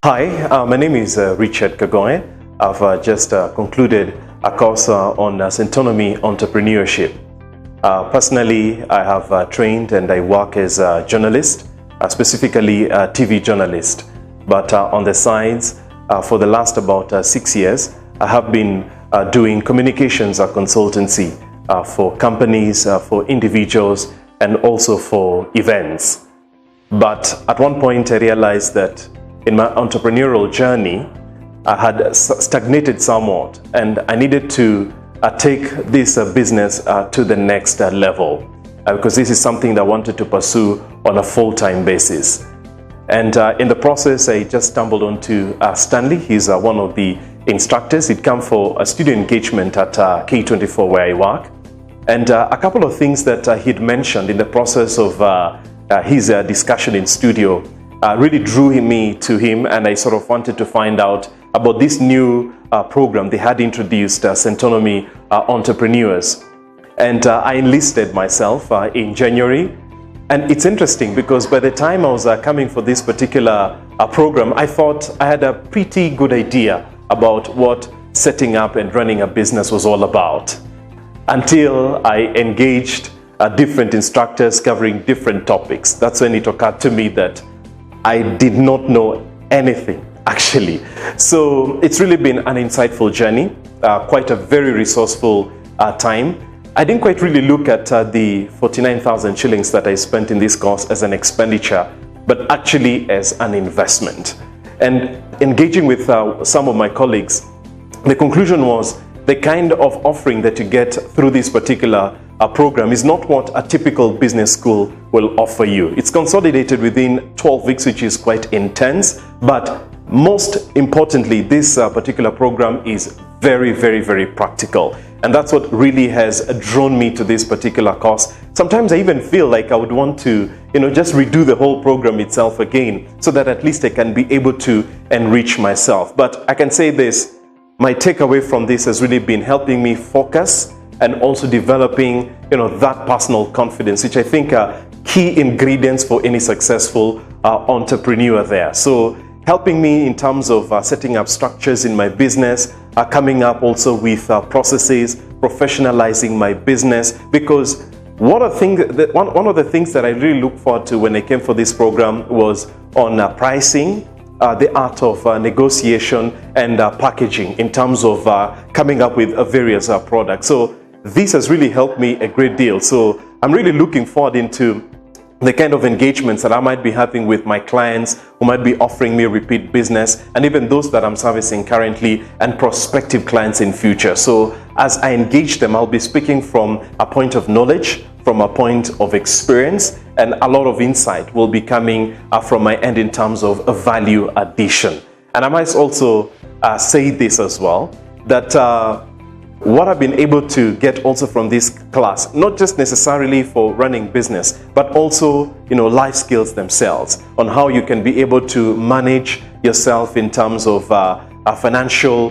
Hi, my name is Richard Kagoe. I've just concluded a course on Centonomy Entrepreneurship. Personally, I have trained and I work as a journalist, specifically a TV journalist. But on the sides, for the last about 6 years, I have been doing communications consultancy for companies, for individuals, and also for events. But at one point, I realized that in my entrepreneurial journey, I had stagnated somewhat, and I needed to take this business to the next level because this is something that I wanted to pursue on a full-time basis. And in the process, I just stumbled onto Stanley. He's one of the instructors. He'd come for a studio engagement at K24 where I work. And a couple of things that he'd mentioned in the process of his discussion in studio really drew me to him, and I sort of wanted to find out about this new program they had introduced, Centonomy Entrepreneurs. And I enlisted myself in January. And it's interesting because by the time I was coming for this particular program, I thought I had a pretty good idea about what setting up and running a business was all about, until I engaged different instructors covering different topics. That's when it occurred to me that I did not know anything, actually. So it's really been an insightful journey, quite a very resourceful time. I didn't quite really look at the 49,000 shillings that I spent in this course as an expenditure, but actually as an investment. And engaging with some of my colleagues, the conclusion was the kind of offering that you get through this particular program is not what a typical business school will offer you. It's consolidated within 12 weeks, which is quite intense, but most importantly, this particular program is very, very, very practical. And that's what really has drawn me to this particular course. Sometimes I even feel like I would want to, just redo the whole program itself again, so that at least I can be able to enrich myself. But I can say this, my takeaway from this has really been helping me focus and also developing, that personal confidence, which I think are key ingredients for any successful entrepreneur there. So helping me in terms of setting up structures in my business, coming up also with processes, professionalizing my business, because one of the things that I really look forward to when I came for this program was on pricing, the art of negotiation, and packaging in terms of coming up with various products. So this has really helped me a great deal. So I'm really looking forward into the kind of engagements that I might be having with my clients who might be offering me repeat business, and even those that I'm servicing currently and prospective clients in future. So as I engage them, I'll be speaking from a point of knowledge, from a point of experience, and a lot of insight will be coming from my end in terms of a value addition. And I might also say this as well, that what I've been able to get also from this class, not just necessarily for running business, but also, life skills themselves, on how you can be able to manage yourself in terms of financial,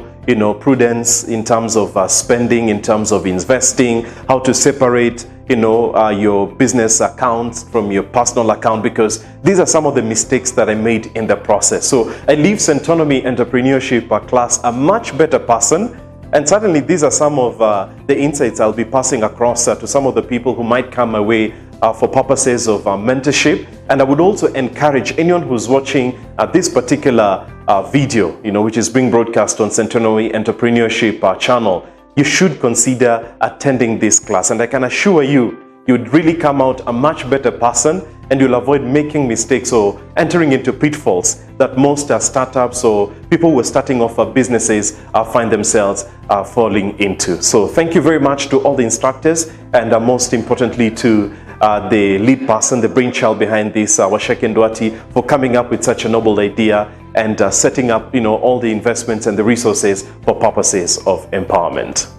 prudence, in terms of spending, in terms of investing, how to separate, your business accounts from your personal account, because these are some of the mistakes that I made in the process. So I leave Centonomy Entrepreneurship class a much better person. And certainly these are some of the insights I'll be passing across to some of the people who might come my way for purposes of mentorship. And I would also encourage anyone who's watching this particular video, which is being broadcast on Centonomy Entrepreneurship channel, you should consider attending this class. And I can assure you, you'd really come out a much better person, and you'll avoid making mistakes or entering into pitfalls that most startups or people who are starting off businesses find themselves falling into. So thank you very much to all the instructors, and most importantly to the lead person, the brainchild behind this, Washeke Ndwati, for coming up with such a noble idea and setting up all the investments and the resources for purposes of empowerment.